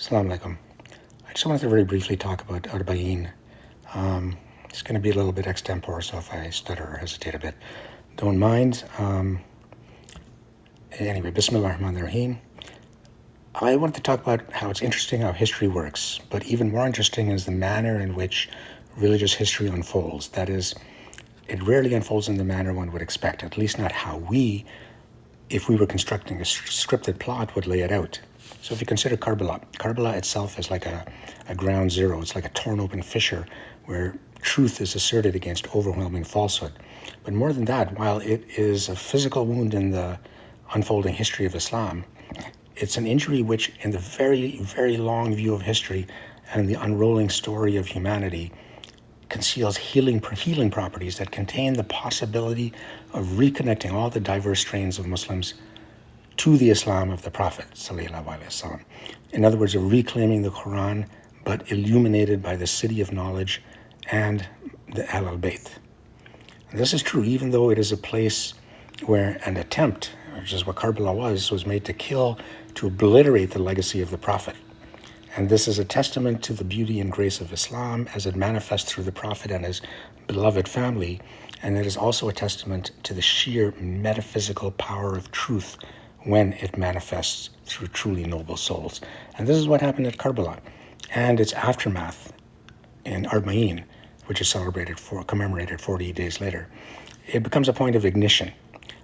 Assalamu alaikum. I just wanted to very briefly talk about Arbaeen. It's going to be a little bit extempore, so if I stutter or hesitate a bit, don't mind. Anyway, Bismillah ar-Rahman ar-Rahim. I wanted to talk about how it's interesting how history works, but even more interesting is the manner in which religious history unfolds. That is, it rarely unfolds in the manner one would expect, at least not how we, if we were constructing a scripted plot, would lay it out. So if you consider Karbala, Karbala itself is like a ground zero. It's like a torn open fissure where truth is asserted against overwhelming falsehood. But more than that, while it is a physical wound in the unfolding history of Islam, it's an injury which, in the very, very long view of history and the unrolling story of humanity, conceals healing properties that contain the possibility of reconnecting all the diverse strains of Muslims to the Islam of the Prophet ﷺ. In other words, of reclaiming the Quran, but illuminated by the city of knowledge and the Ahl al-Bayt. This is true even though it is a place where an attempt, which is what Karbala was made to kill, to obliterate the legacy of the Prophet. And this is a testament to the beauty and grace of Islam as it manifests through the Prophet and his beloved family. And it is also a testament to the sheer metaphysical power of truth when it manifests through truly noble souls. And this is what happened at Karbala and its aftermath in Arbaeen, which is commemorated 40 days later. It becomes a point of ignition,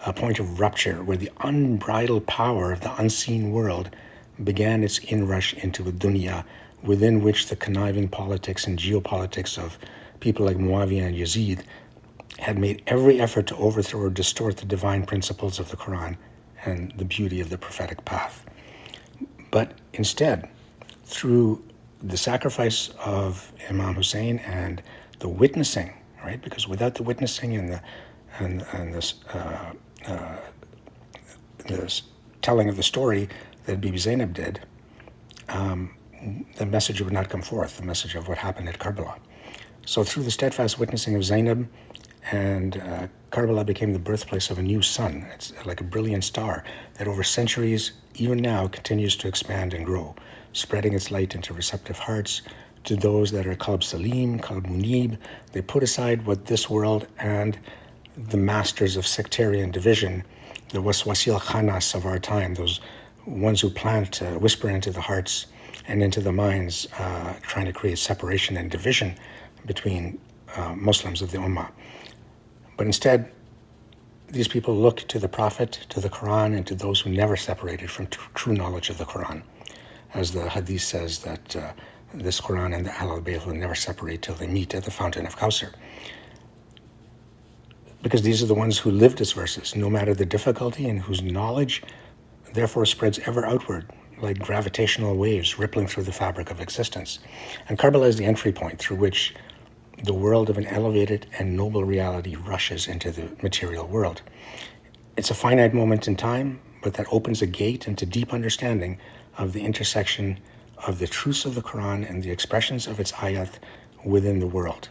a point of rupture where the unbridled power of the unseen world began its inrush into the dunya, within which the conniving politics and geopolitics of people like Muawiyah and Yazid had made every effort to overthrow or distort the divine principles of the Quran and the beauty of the prophetic path. But instead, through the sacrifice of Imam Hussein and the witnessing, right? Because without the witnessing and this telling of the story that Bibi Zainab did, the message would not come forth, the message of what happened at Karbala. So through the steadfast witnessing of Zainab, and Karbala became the birthplace of a new sun. It's like a brilliant star that over centuries, even now, continues to expand and grow, spreading its light into receptive hearts to those that are Qalb Salim, Qalb Munib. They put aside what this world and the masters of sectarian division, the waswasil khanas of our time, those ones who plant, whisper into the hearts and into the minds, trying to create separation and division between Muslims of the Ummah. But instead, these people look to the Prophet, to the Quran, and to those who never separated from true knowledge of the Quran. As the Hadith says that this Quran and the Ahl al-Bayt will never separate till they meet at the fountain of Kawthar. Because these are the ones who lived its verses, no matter the difficulty, and whose knowledge therefore spreads ever outward, like gravitational waves rippling through the fabric of existence. And Karbala is the entry point through which the world of an elevated and noble reality rushes into the material world. It's a finite moment in time, but that opens a gate into deep understanding of the intersection of the truths of the Quran and the expressions of its ayat within the world.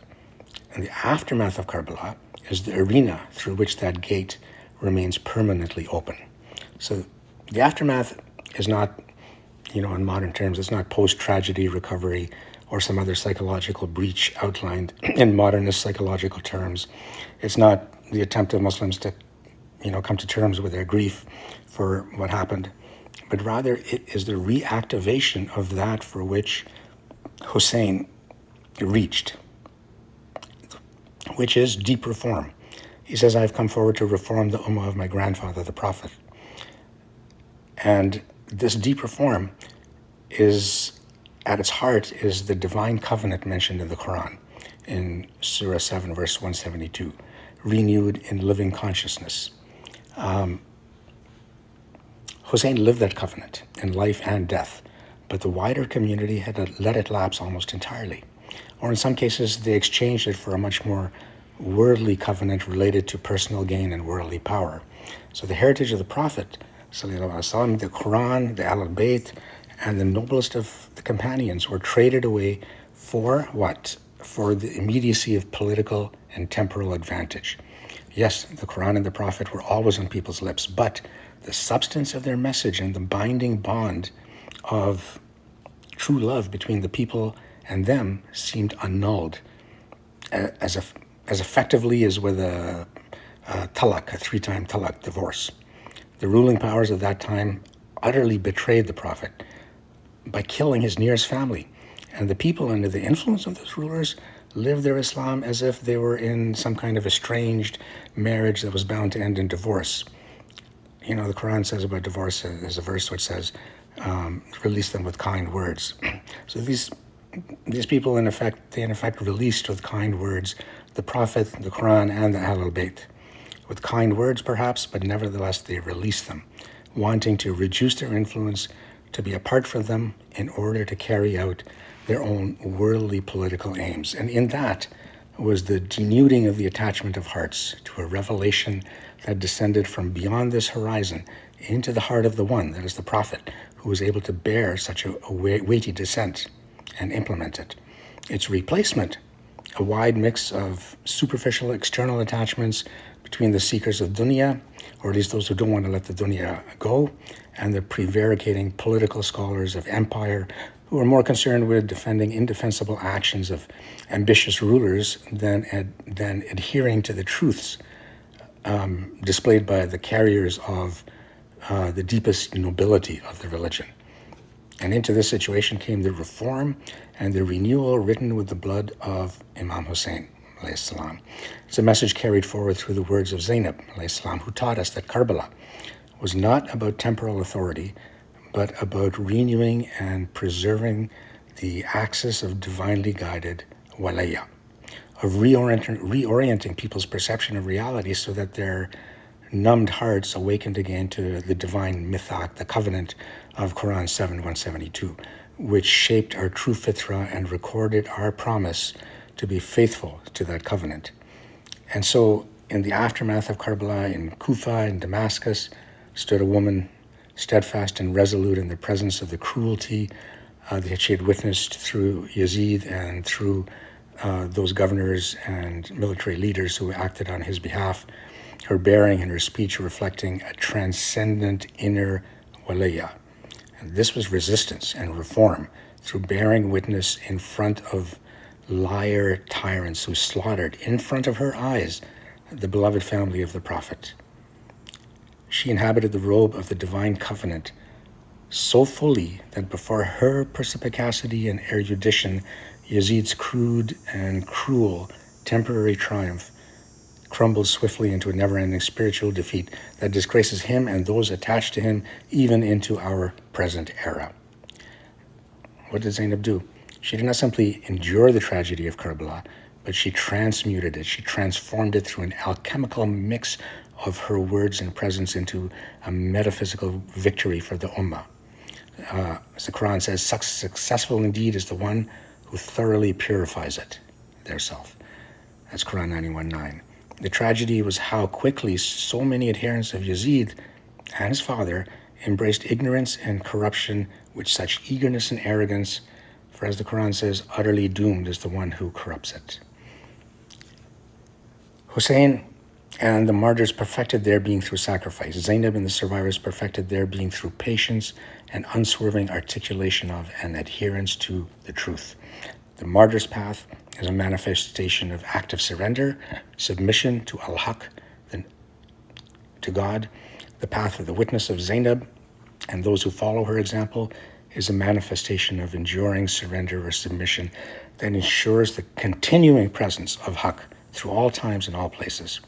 And the aftermath of Karbala is the arena through which that gate remains permanently open. So the aftermath is not, in modern terms, it's not post-tragedy recovery or some other psychological breach outlined in modernist psychological terms. It's not the attempt of Muslims to, come to terms with their grief for what happened, but rather it is the reactivation of that for which Hussein reached, which is deep reform. He says, I've come forward to reform the ummah of my grandfather, the Prophet. And this deep reform at its heart is the divine covenant mentioned in the Quran, in Surah 7, verse 172, renewed in living consciousness. Hussein lived that covenant in life and death, but the wider community had let it lapse almost entirely. Or in some cases, they exchanged it for a much more worldly covenant related to personal gain and worldly power. So the heritage of the Prophet, the Quran, the Ahl al-Bayt, and the noblest of the companions were traded away for what? For the immediacy of political and temporal advantage. Yes, the Quran and the Prophet were always on people's lips, but the substance of their message and the binding bond of true love between the people and them seemed annulled as, as effectively as with a talaq, a three-time talaq divorce. The ruling powers of that time utterly betrayed the Prophet by killing his nearest family. And the people under the influence of those rulers lived their Islam as if they were in some kind of estranged marriage that was bound to end in divorce. You know, the Quran says about divorce, there's a verse which says, release them with kind words. So these people, in effect, released with kind words the Prophet, the Quran, and the Ahlul Bayt. With kind words, perhaps, but nevertheless, they released them, wanting to reduce their influence, to be apart from them in order to carry out their own worldly political aims. And in that was the denuding of the attachment of hearts to a revelation that descended from beyond this horizon into the heart of the one, that is the Prophet, who was able to bear such a weighty descent and implement it. Its replacement, a wide mix of superficial external attachments between the seekers of dunya, or at least those who don't want to let the dunya go, and the prevaricating political scholars of empire who are more concerned with defending indefensible actions of ambitious rulers than adhering to the truths displayed by the carriers of the deepest nobility of the religion. And into this situation came the reform and the renewal written with the blood of Imam Hussein, alayhi salam. It's a message carried forward through the words of Zainab, alayhi salam, who taught us that Karbala was not about temporal authority, but about renewing and preserving the axis of divinely guided walaya, of reorienting people's perception of reality so that their numbed hearts awakened again to the divine mithaq, the covenant of Quran 7:172, which shaped our true fitra and recorded our promise to be faithful to that covenant. And so in the aftermath of Karbala, in Kufa and Damascus, stood a woman steadfast and resolute in the presence of the cruelty that she had witnessed through Yazid and through those governors and military leaders who acted on his behalf, her bearing and her speech reflecting a transcendent inner walaya. And this was resistance and reform through bearing witness in front of liar tyrants who slaughtered in front of her eyes the beloved family of the Prophet. She inhabited the robe of the divine covenant so fully that before her perspicacity and erudition, Yazid's crude and cruel temporary triumph crumbles swiftly into a never-ending spiritual defeat that disgraces him and those attached to him even into our present era. What did Zainab do? She did not simply endure the tragedy of Karbala, but she transmuted it. She transformed it through an alchemical mix of her words and presence into a metaphysical victory for the ummah. As the Quran says, successful indeed is the one who thoroughly purifies it, their self. That's Quran 91:9. The tragedy was how quickly so many adherents of Yazid and his father embraced ignorance and corruption with such eagerness and arrogance, for as the Quran says, utterly doomed is the one who corrupts it. Hussein and the martyrs perfected their being through sacrifice. Zainab and the survivors perfected their being through patience and unswerving articulation of and adherence to the truth. The martyr's path is a manifestation of active surrender, submission to al-Haq, to God. The path of the witness of Zainab and those who follow her example is a manifestation of enduring surrender or submission that ensures the continuing presence of Haq through all times and all places,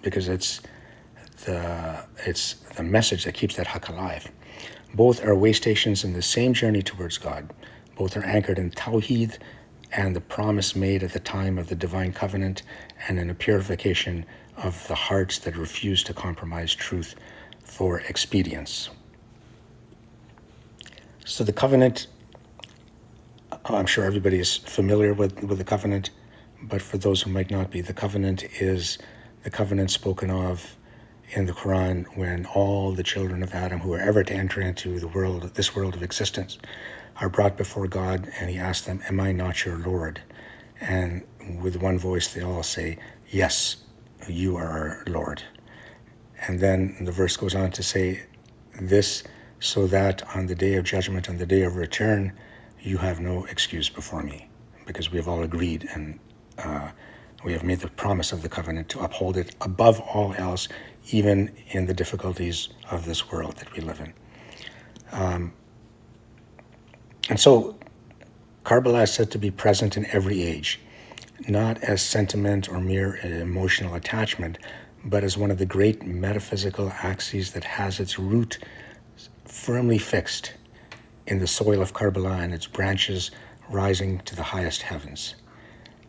because it's the message that keeps that Haq alive. Both are way stations in the same journey towards God. Both are anchored in Tawheed and the promise made at the time of the divine covenant, and in a purification of the hearts that refuse to compromise truth for expedience. So the covenant, I'm sure everybody is familiar with the covenant, but for those who might not be, the covenant is the covenant spoken of in the Quran when all the children of Adam who are ever to enter into this world of existence, are brought before God, and he asks them, am I not your Lord? And with one voice they all say, yes, you are our Lord. And then the verse goes on to say, this so that on the day of judgment, on the day of return, you have no excuse before me, because we have all agreed and we have made the promise of the covenant to uphold it above all else, even in the difficulties of this world that we live in. And so Karbala is said to be present in every age, not as sentiment or mere emotional attachment, but as one of the great metaphysical axes that has its root firmly fixed in the soil of Karbala and its branches rising to the highest heavens,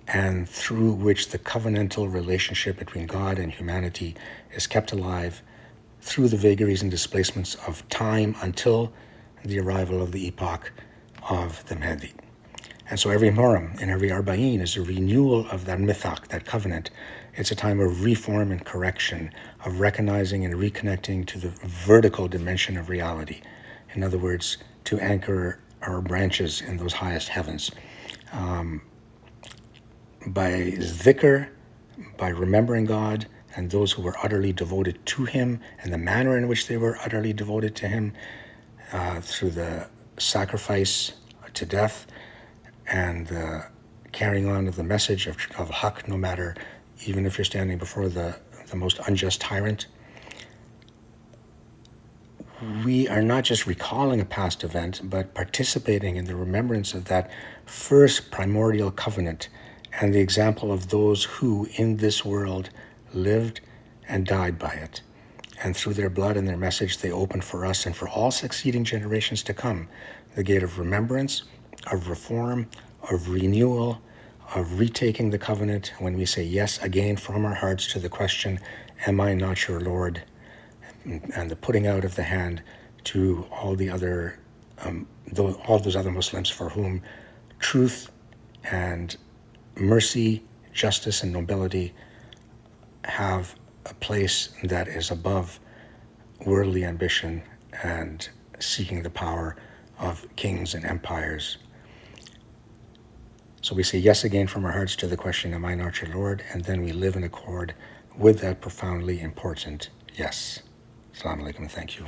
and through which the covenantal relationship between God and humanity is kept alive through the vagaries and displacements of time until the arrival of the epoch of the Mahdi. And so every Muharram and every Arbaeen is a renewal of that mithaq, that covenant. It's a time of reform and correction, of recognizing and reconnecting to the vertical dimension of reality. In other words, to anchor our branches in those highest heavens. By dhikr, by remembering God and those who were utterly devoted to Him and the manner in which they were utterly devoted to Him, through the sacrifice to death and the carrying on of the message of haqq, no matter, even if you're standing before the most unjust tyrant. We are not just recalling a past event, but participating in the remembrance of that first primordial covenant and the example of those who in this world lived and died by it. And through their blood and their message, they opened for us and for all succeeding generations to come the gate of remembrance, of reform, of renewal, of retaking the covenant when we say yes again from our hearts to the question, am I not your Lord? And the putting out of the hand to all the other, all those other Muslims for whom truth and mercy, justice, and nobility have a place that is above worldly ambition and seeking the power of kings and empires. So we say yes again from our hearts to the question, am I not your Lord? And then we live in accord with that profoundly important yes. Assalamu alaikum, thank you.